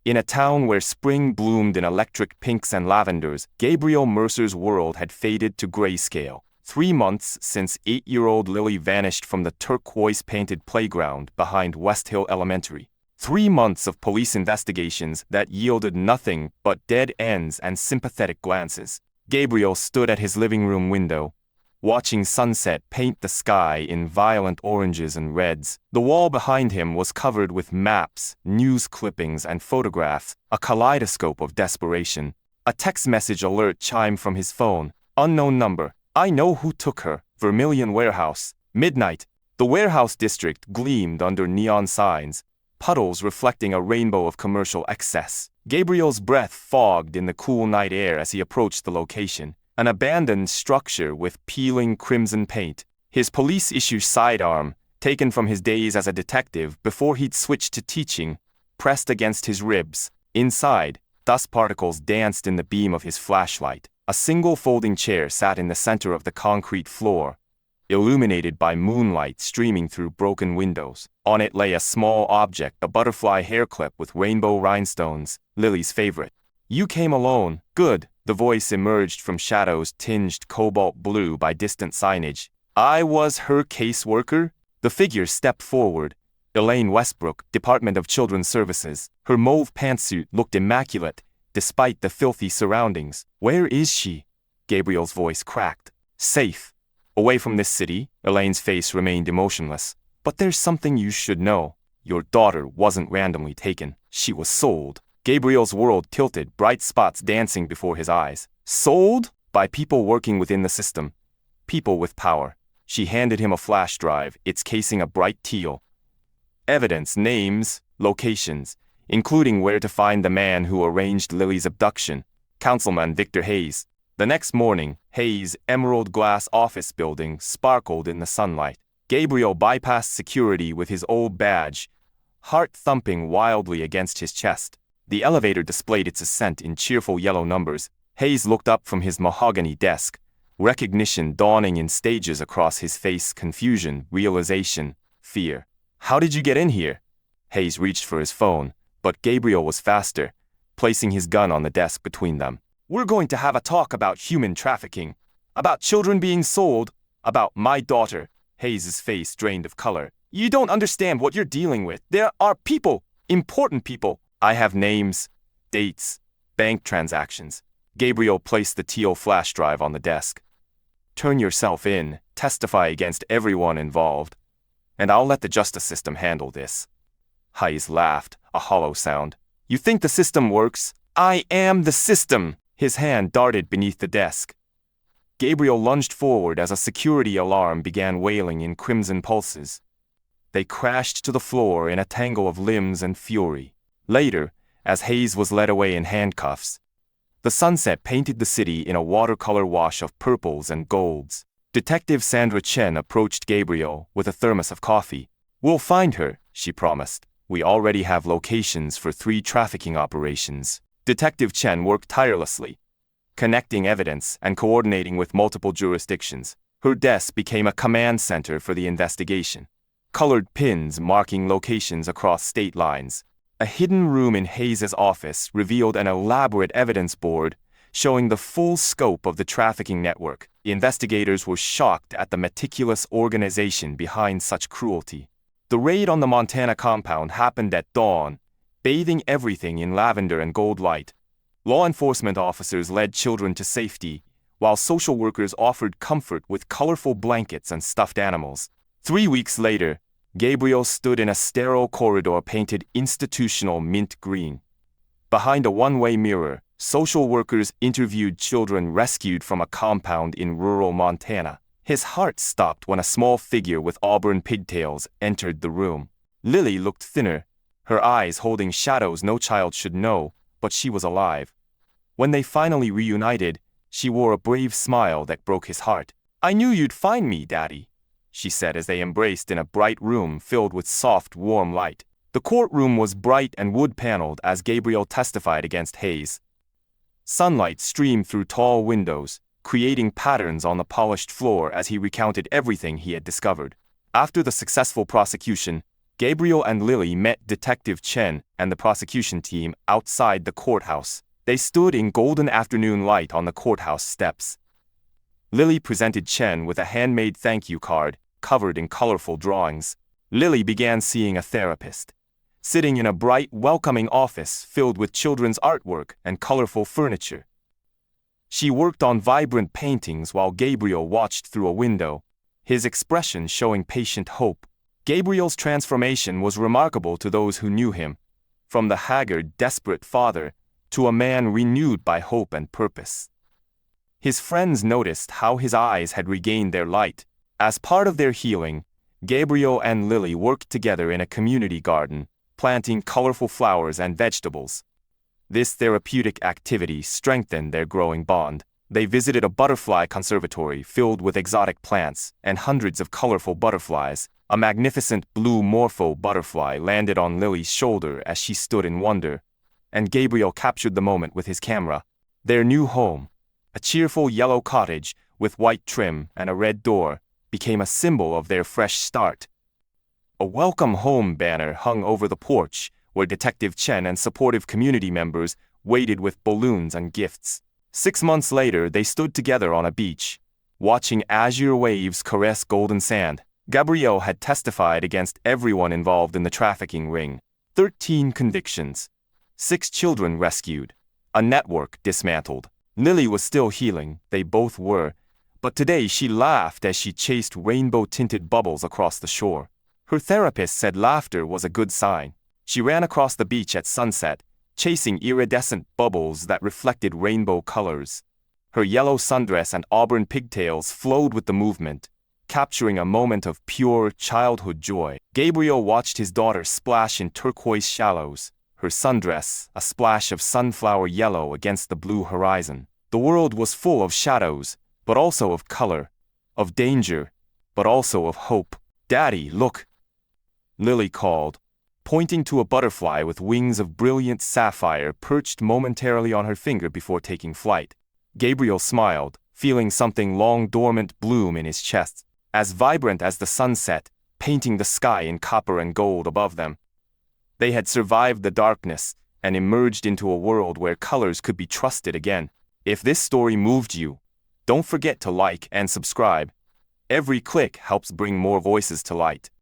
In a town where spring bloomed in electric pinks and lavenders, Gabriel Mercer's world had faded to grayscale. 3 months since 8-year-old Lily vanished from the turquoise-painted playground behind West Hill Elementary. 3 months of police investigations that yielded nothing but dead ends and sympathetic glances. Gabriel stood at his living room window, watching sunset paint the sky in violent oranges and reds. The wall behind him was covered with maps, news clippings, and photographs, a kaleidoscope of desperation. A text message alert chimed from his phone. Unknown number. I know who took her. Vermilion Warehouse. Midnight. The warehouse district gleamed under neon signs, puddles reflecting a rainbow of commercial excess. Gabriel's breath fogged in the cool night air as he approached the location. An abandoned structure with peeling crimson paint. His police-issue sidearm, taken from his days as a detective before he'd switched to teaching, pressed against his ribs. Inside, dust particles danced in the beam of his flashlight. A single folding chair sat in the center of the concrete floor, illuminated by moonlight streaming through broken windows. On it lay a small object, a butterfly hair clip with rainbow rhinestones, Lily's favorite. You came alone. Good. The voice emerged from shadows tinged cobalt blue by distant signage. I was her caseworker? The figure stepped forward. Elaine Westbrook, Department of Children's Services. Her mauve pantsuit looked immaculate, despite the filthy surroundings. Where is she? Gabriel's voice cracked. Safe. Away from this city. Elaine's face remained emotionless. But there's something you should know. Your daughter wasn't randomly taken. She was sold. Gabriel's world tilted, bright spots dancing before his eyes. Sold? By people working within the system. People with power. She handed him a flash drive, its casing a bright teal. Evidence, names, locations, including where to find the man who arranged Lily's abduction. Councilman Victor Hayes. The next morning, Hayes' emerald glass office building sparkled in the sunlight. Gabriel bypassed security with his old badge, heart thumping wildly against his chest. The elevator displayed its ascent in cheerful yellow numbers. Hayes looked up from his mahogany desk, recognition dawning in stages across his face. Confusion, realization, fear. How did you get in here? Hayes reached for his phone, but Gabriel was faster, placing his gun on the desk between them. We're going to have a talk about human trafficking, about children being sold, about my daughter. Hayes' face drained of color. You don't understand what you're dealing with. There are people, important people. I have names, dates, bank transactions. Gabriel placed the teal flash drive on the desk. Turn yourself in, testify against everyone involved, and I'll let the justice system handle this. Hayes laughed, a hollow sound. You think the system works? I am the system! His hand darted beneath the desk. Gabriel lunged forward as a security alarm began wailing in crimson pulses. They crashed to the floor in a tangle of limbs and fury. Later, as Hayes was led away in handcuffs, the sunset painted the city in a watercolor wash of purples and golds. Detective Sandra Chen approached Gabriel with a thermos of coffee. We'll find her, she promised. We already have locations for 3 trafficking operations. Detective Chen worked tirelessly, connecting evidence and coordinating with multiple jurisdictions. Her desk became a command center for the investigation. Colored pins marking locations across state lines. A hidden room in Hayes' office revealed an elaborate evidence board showing the full scope of the trafficking network. The investigators were shocked at the meticulous organization behind such cruelty. The raid on the Montana compound happened at dawn, bathing everything in lavender and gold light. Law enforcement officers led children to safety, while social workers offered comfort with colorful blankets and stuffed animals. 3 weeks later, Gabriel stood in a sterile corridor painted institutional mint green. Behind a one-way mirror, social workers interviewed children rescued from a compound in rural Montana. His heart stopped when a small figure with auburn pigtails entered the room. Lily looked thinner, her eyes holding shadows no child should know, but she was alive. When they finally reunited, she wore a brave smile that broke his heart. I knew you'd find me, Daddy, she said as they embraced in a bright room filled with soft, warm light. The courtroom was bright and wood-paneled as Gabriel testified against Hayes. Sunlight streamed through tall windows, creating patterns on the polished floor as he recounted everything he had discovered. After the successful prosecution, Gabriel and Lily met Detective Chen and the prosecution team outside the courthouse. They stood in golden afternoon light on the courthouse steps. Lily presented Chen with a handmade thank you card, covered in colorful drawings. Lily began seeing a therapist, sitting in a bright, welcoming office filled with children's artwork and colorful furniture. She worked on vibrant paintings while Gabriel watched through a window, his expression showing patient hope. Gabriel's transformation was remarkable to those who knew him, from the haggard, desperate father to a man renewed by hope and purpose. His friends noticed how his eyes had regained their light. As part of their healing, Gabriel and Lily worked together in a community garden, planting colorful flowers and vegetables. This therapeutic activity strengthened their growing bond. They visited a butterfly conservatory filled with exotic plants and hundreds of colorful butterflies. A magnificent blue morpho butterfly landed on Lily's shoulder as she stood in wonder, and Gabriel captured the moment with his camera. Their new home, a cheerful yellow cottage with white trim and a red door, became a symbol of their fresh start. A welcome home banner hung over the porch, where Detective Chen and supportive community members waited with balloons and gifts. 6 months later, they stood together on a beach, watching azure waves caress golden sand. Gabriel had testified against everyone involved in the trafficking ring. 13 convictions. 6 children rescued. A network dismantled. Lily was still healing, they both were, but today she laughed as she chased rainbow-tinted bubbles across the shore. Her therapist said laughter was a good sign. She ran across the beach at sunset, chasing iridescent bubbles that reflected rainbow colors. Her yellow sundress and auburn pigtails flowed with the movement, capturing a moment of pure childhood joy. Gabriel watched his daughter splash in turquoise shallows, her sundress a splash of sunflower yellow against the blue horizon. The world was full of shadows, but also of color, of danger, but also of hope. "Daddy, look," Lily called, pointing to a butterfly with wings of brilliant sapphire perched momentarily on her finger before taking flight. Gabriel smiled, feeling something long dormant bloom in his chest, as vibrant as the sunset, painting the sky in copper and gold above them. They had survived the darkness and emerged into a world where colors could be trusted again. If this story moved you, don't forget to like and subscribe. Every click helps bring more voices to light.